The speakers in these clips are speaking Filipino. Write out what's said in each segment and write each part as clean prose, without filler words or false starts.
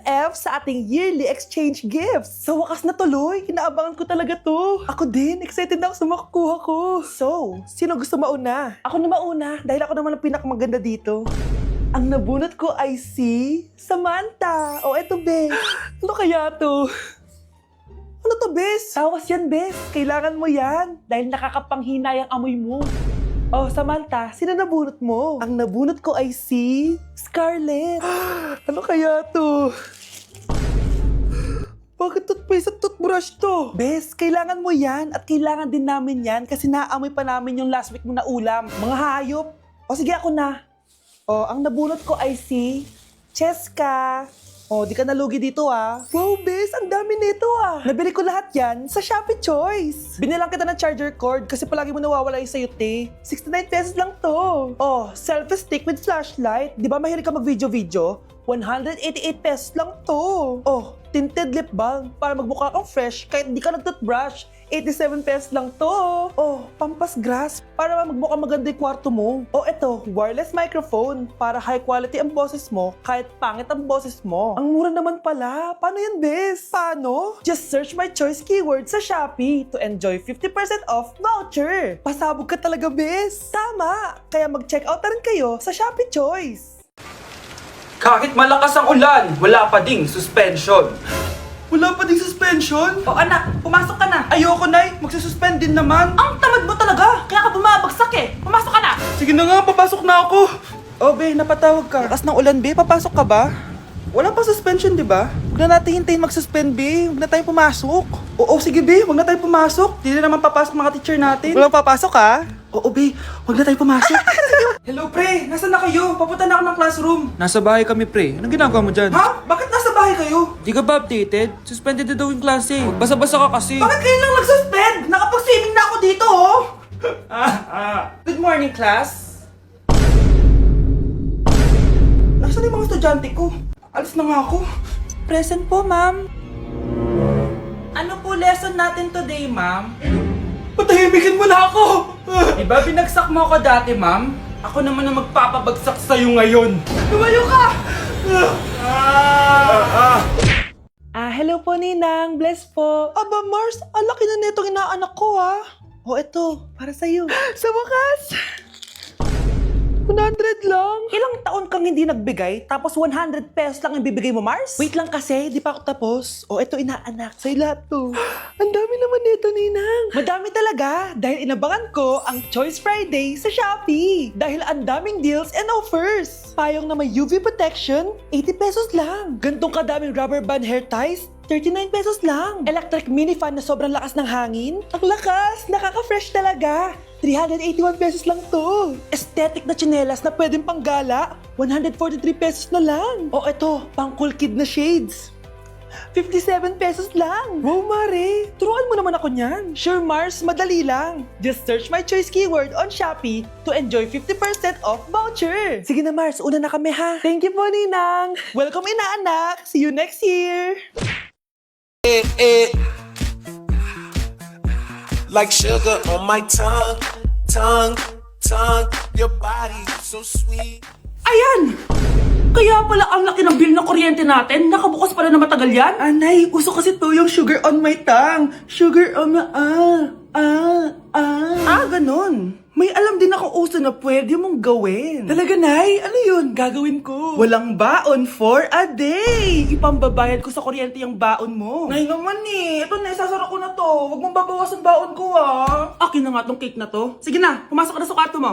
BFF sa ating yearly exchange gifts. Sa wakas na tuloy, inaabangan ko talaga to. Ako din, excited na ako sa makukuha ko. So, sino gusto mauna? Ako na mauna dahil ako naman ang pinakamaganda dito. Ang nabunot ko ay si Samantha. O eto, Bes. Ano kaya to? Ano to, Bes? Tawas yan, Bes. Kailangan mo yan dahil nakakapanghinay ang amoy mo. Oh, Samantha, sino nabunot mo? Ang nabunot ko ay si Scarlett. Ano kaya to? Bakit toothpaste at toothbrush to? Bes, kailangan mo yan at kailangan din namin yan kasi naamoy pa namin yung last week mo na ulam. Mga hayop. O sige, ako na. O, ang nabunot ko ay si Cheska. Oh, di ka nalugi dito ah. Wow, Bes, ang dami nito ah. Nabili ko lahat yan sa Shopee Choice. Binilang kita ng charger cord kasi palagi mo nawawala yung sayo, te. 69 pesos lang to. Oh, selfie stick with flashlight. Di ba mahilig ka mag-video-video? 188 pesos lang to. Oh, tinted lip balm para magmukha kang fresh kahit di ka nag-toothbrush. 87 pesos lang to. Oh, pampas grass para magmukha maganda yung kwarto mo. Oh, eto, wireless microphone para high quality ang boses mo kahit pangit ang boses mo. Ang mura naman pala. Paano yan, Bes? Paano? Just search my choice keyword sa Shopee to enjoy 50% off voucher. Pasabog ka talaga, Bes. Tama. Kaya mag-check out na rin kayo sa Shopee Choice. Kahit malakas ang ulan, wala pa ding suspension. Wala pa ding suspension? Oh, anak, pumasok ka na. Ayoko, Nay. Magsususpend din naman. Ang tamad mo talaga. Kaya ka bumabagsak eh. Pumasok ka na. Sige na nga, papasok na ako. Oh, be, napatawag ka. Lakas ng ulan, be. Papasok ka ba? Wala pa suspension, di ba? Huwag na natin hintayin mag-suspend, be. Huwag na tayo pumasok. Oo, sige, Be. Huwag na tayo pumasok. Di na naman papasok mga teacher natin. Walang papasok, ha? Oo, Be. Huwag na tayo pumasok. Hello, pre. Nasaan na kayo? Papunta na ako ng classroom. Nasa bahay kami, pre. Anong ginagawa mo dyan? Ha? Bakit nasa bahay kayo? Di ka ba updated? Suspended na daw yung klase. Basa-basa ka kasi. Bakit kayo lang nag-suspend? Nakapag-swimming na ako dito, oh. Good morning, class. Nasaan yung mga estudyante ko? Alis na nga ako. Present po, ma'am. Ano po lesson natin today, ma'am? Patahimikin mo na ako! Diba binagsak mo ako dati, ma'am? Ako naman ang magpapabagsak sa'yo ngayon. Lumayo ka! Hello po, Ninang. Bless po. Aba, Mars, ang laki na netong inaanak ko, ha? Oh, eto, para sa'yo. Sa wakas! 100 lang. Ilang taon kang hindi nagbigay, tapos 100 pesos lang ang bibigay mo, Mars? Wait lang kasi, di pa ako tapos. O, eto inaanak, sa'yo lahat to. Ang dami naman nito, Ninang. Madami talaga, dahil inabangan ko ang Choice Friday sa Shopee. Dahil ang daming deals and offers. Payong na may UV protection, 80 pesos lang. Gantong kadaming rubber band hair ties, 39 pesos lang. Electric mini fan na sobrang lakas ng hangin. Ang lakas, nakaka-fresh talaga. 381 pesos lang to. Aesthetic na tsinelas na pwedeng panggala, 143 pesos na lang. O eto, pang cool kid na shades. 57 pesos lang. Wow, Mare. Turuan mo naman ako niyan. Sure, Mars. Madali lang. Just search my choice keyword on Shopee to enjoy 50% off voucher. Sige na, Mars. Una na kami, ha? Thank you po, Ninang. Welcome, inaanak. See you next year. Like sugar on my tongue, tongue, tongue. Your body so sweet. Ayan! Kaya pala ang laki ng bill ng kuryente natin. Nakabukas pala na matagal yan. Anay, uso kasi to yung sugar on my tongue. Sugar on my... ganun. May alam din ako uso na pwede mong gawin. Talaga, Nay? Ano yun? Gagawin ko. Walang baon for a day. Ipambabayad ko sa kuryente yung baon mo. Nay naman eh. Ito na, isasara ko na to. Huwag mong babawasan baon ko ah. Akin na nga tong cake na to. Sige na, pumasok ka na sa kwarto mo.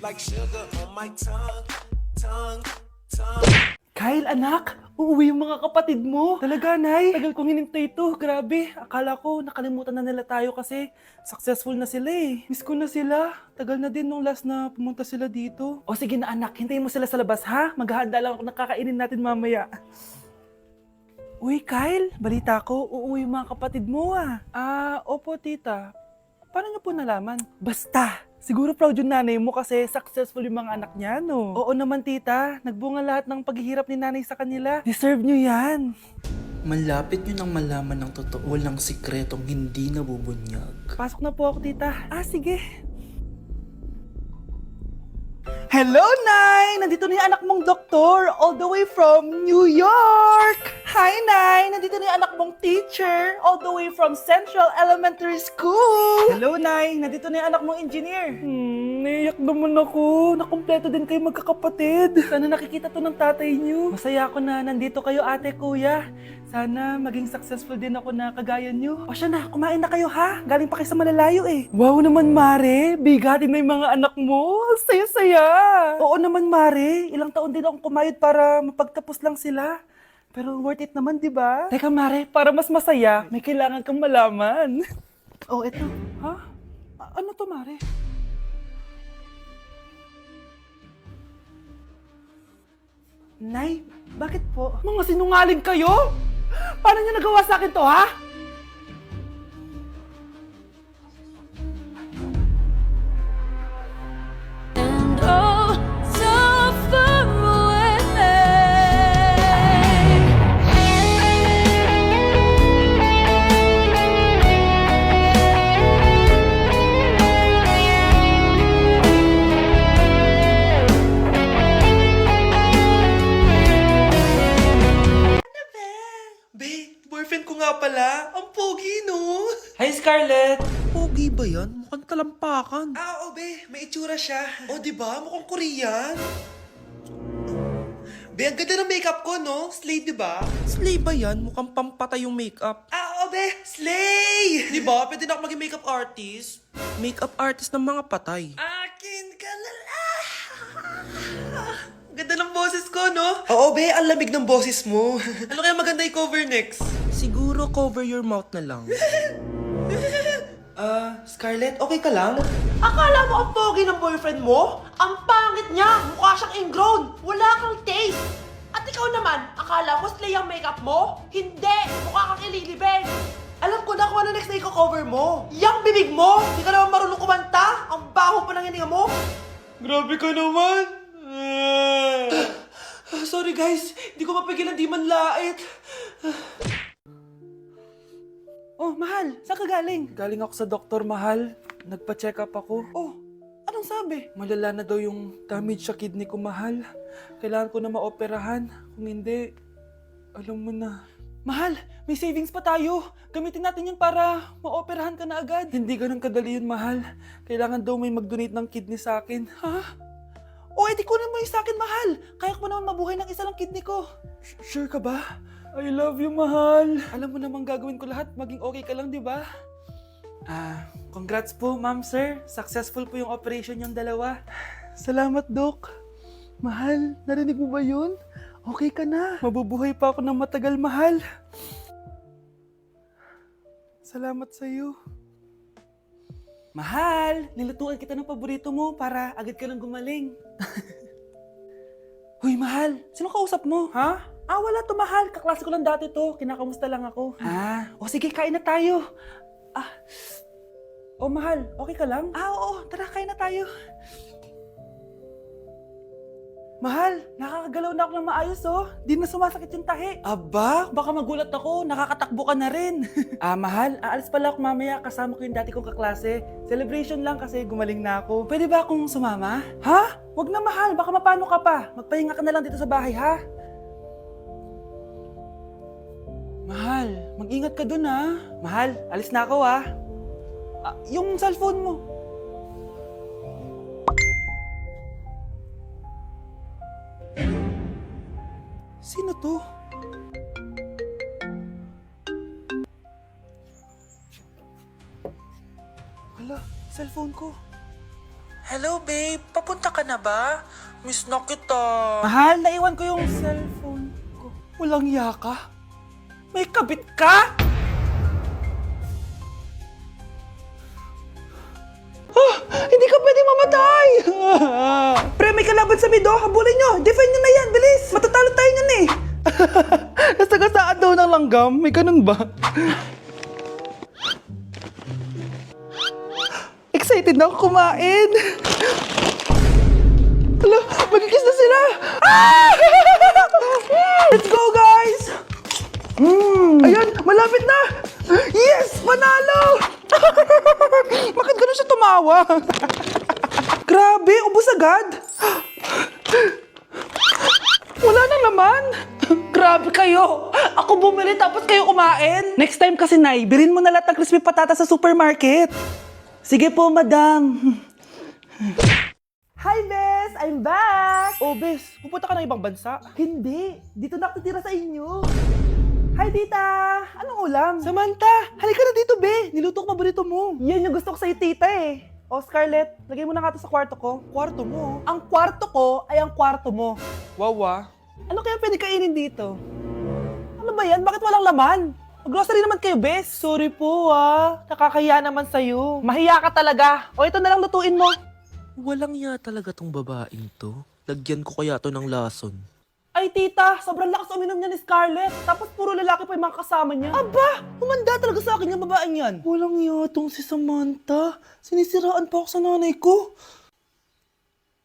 Like sugar on my tongue, tongue, tongue. Kyle, anak, uuwi yung mga kapatid mo. Talaga, Nay. Tagal kong hinintay ito. Grabe, akala ko nakalimutan na nila tayo kasi successful na sila eh. Miss ko na sila. Tagal na din nung last na pumunta sila dito. O sige na, anak, hintayin mo sila sa labas, ha? Maghahanda lang ako ng kakainin natin mamaya. Uy, Kyle, balita ko, uuwi yung mga kapatid mo ah. Opo, tita. Paano niyo po nalaman? Basta! Siguro proud yung nanay mo kasi successful yung mga anak niya, no? Oo naman, tita. Nagbunga lahat ng paghihirap ni nanay sa kanila. Deserve nyo yan. Malapit nyo nang malaman ng totoo lang sikretong hindi nabubunyag. Pasok na po ako, tita. Sige. Hello, Nay! Nandito na yung anak mong doktor, all the way from New York! Hi, Nay! Nandito na yung anak mong teacher, all the way from Central Elementary School! Hello, Nay! Nandito na yung anak mong engineer. Naiyak naman ako. Nakumpleto din kayo magkakapatid. Sana nakikita to ng tatay niyo. Masaya ako na nandito kayo, ate, kuya. Sana maging successful din ako na kagaya niyo. O siya na, kumain na kayo ha? Galing pa kayo sa malalayo eh. Wow naman, Mare. Bigatin na yung mga anak mo. Ang saya-saya. Oo naman, Mare. Ilang taon din akong kumayod para mapagtapos lang sila. Pero worth it naman, di ba? Teka, Mare, para mas masaya, may kailangan kang malaman. Oh, eto. Ha? Ano to, Mare? Nay, bakit po? Mga sinungaling kayo? Paano niyo nagawa sa akin to, ha? And oh, so far away. Be, boyfriend ko nga pala. Ang pogi, no? Hi, Scarlett! Pogi ba yan? Mukhang talampakan. Oo, be. May itsura siya. O, di ba? Mukhang Korean. Be, ang ganda ng makeup ko, no? Slay, di ba? Slay ba yan? Mukhang pampatay yung makeup. Oo, be. Slay! Di ba? Pwede na ako maging makeup artist. Makeup artist ng mga patay. Akin ka na lang. Ganda ng boses ko, no? Oo, be. Ang lamig ng boses mo. Ano kaya maganda i-cover next? Siguro cover your mouth na lang. Scarlett, okay ka lang? Akala mo ang pogi ng boyfriend mo? Ang pangit niya! Mukha siyang ingrown! Wala kang taste! At ikaw naman, akala mo slay ang makeup mo? Hindi! Mukha kang ililibing! Alam ko na kung ano next na i-cover mo. Yang bibig mo! Di ka naman marunong kumanta! Ang baho pa ng hininga mo! Grabe ka naman! Sorry guys, hindi ko mapigilan di man lait. Oh, mahal, saan ka galing? Galing ako sa doktor, mahal. Nagpa-check up ako. Oh, anong sabi? Malala na daw yung damage sa kidney ko, mahal. Kailangan ko na maoperahan. Kung hindi, alam mo na. Mahal, may savings pa tayo. Gamitin natin yan para maoperahan ka na agad. Hindi ganun kadali yun, mahal. Kailangan daw may mag-donate ng kidney sa akin. Ha? O, edi kunin mo yung sa akin, mahal. Kaya ko pa naman mabuhay ng isa lang kidney ko. Sure ka ba? I love you, mahal. Alam mo namang gagawin ko lahat. Maging okay ka lang, di ba? Congrats po, ma'am, sir. Successful po yung operation yung dalawa. Salamat, Doc. Mahal, narinig mo ba yun? Okay ka na. Mabubuhay pa ako ng matagal, mahal. Salamat sa'yo. Mahal, nilutuan kita ng paborito mo para agad ka nang gumaling. Hoy, mahal, sino kausap mo? Ha? Wala to, mahal. Kaklase ko lang dati to. Kinakamusta lang ako. O sige, kain na tayo. Mahal, okay ka lang? Oo, tara, kain na tayo. Mahal, nakakagalaw na ako ng maayos, oh. Di na sumasakit yung tahi. Aba, baka magulat ako. Nakakatakbo ka na rin. Mahal, aalis pala ako mamaya. Kasama ko yung dati kong kaklase. Celebration lang kasi gumaling na ako. Pwede ba akong sumama? Ha? Wag na, mahal. Baka mapano ka pa. Magpahinga ka na lang dito sa bahay, ha? Mahal, mag-ingat ka dun, ha? Mahal, alis na ako, ha? Yung cellphone mo. Sino to? Hala, cellphone ko. Hello, babe. Papunta ka na ba? Miss na kita. Mahal, naiwan ko yung cellphone ko. Walang yaka. May kabit ka? Hindi ka pwedeng mamatay! Pre, may kalaban sa mido. Habulin nyo. Defend nyo na yan. Bilis. Matatalo tayo nyan eh. Nasagasaan daw ng langgam. May ganun ba? Excited na ako kumain. Hala, magkikis na sila. Let's go, guys! Ayan, malapit na! Yes! Panalo! Bakit ganun siya tumawa? Grabe, ubos agad! naman! Grabe kayo! Ako bumili tapos kayo kumain! Next time kasi, Nay, bilhin mo na lahat ng crispy patata sa supermarket. Sige po, madam. Hi, Bes! I'm back! Oh, Bes, pupunta ka ng ibang bansa? Hindi. Dito na ako titira sa inyo. Hi, tita! Anong ulam? Samantha, halika na dito, Be! Niluto ko paborito mo. Yan yung gusto ko sa'yo, tita eh. Oh, Scarlett, lagay mo na nga to sa kwarto ko. Kwarto mo? Ang kwarto ko ay ang kwarto mo. Wawa. Ano kaya pwede kainin dito? Ano ba yan? Bakit walang laman? Grocery naman kayo, Bes. Sorry po, nakakahiya naman sa'yo. Mahiya ka talaga. O, ito na lang lutuin mo. Walang ya talaga tong babaeng to. Lagyan ko kaya to ng lason. Ay, tita, sobrang lakas uminom niya ni Scarlett. Tapos puro lalaki pa yung mga kasama niya. Aba, humanda talaga sa akin yung babaeng yan. Walang yatong si Samantha. Sinisiraan pa ako sa nanay ko.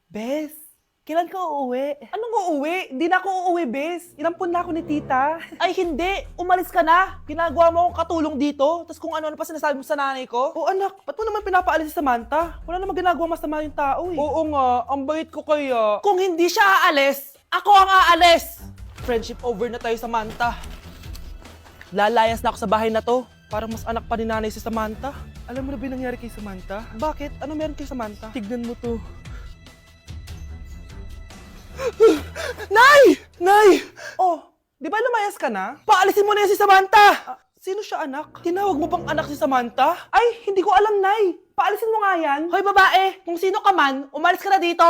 Bes, kailan ka uuwi? Anong uuwi? Hindi na ako uuwi, Bes. Inampun na ako ni tita. Ay, hindi. Umalis ka na. Ginagawa mo akong katulong dito. Tapos kung ano-ano pa sinasabi mo sa nanay ko. Oh, anak, ba't mo naman pinapaalis si Samantha? Wala naman ginagawa masama yung tao eh. Oo nga, ang bait ko kaya. Kung hindi siya aalis, ako ang aalis! Friendship over na tayo, Samantha. Lalayas na ako sa bahay na to. Parang mas anak pa ni nanay si Samantha. Alam mo na ba yung nangyari kay Samantha? Bakit? Ano meron kay Samantha? Tignan mo to. Nay! Nay! Oh, di ba lumayas ka na? Paalisin mo na yan si Samantha! Sino siya, anak? Tinawag mo bang anak si Samantha? Ay, hindi ko alam, Nay. Paalisin mo nga yan. Hoy, babae! Kung sino ka man, umalis ka na dito!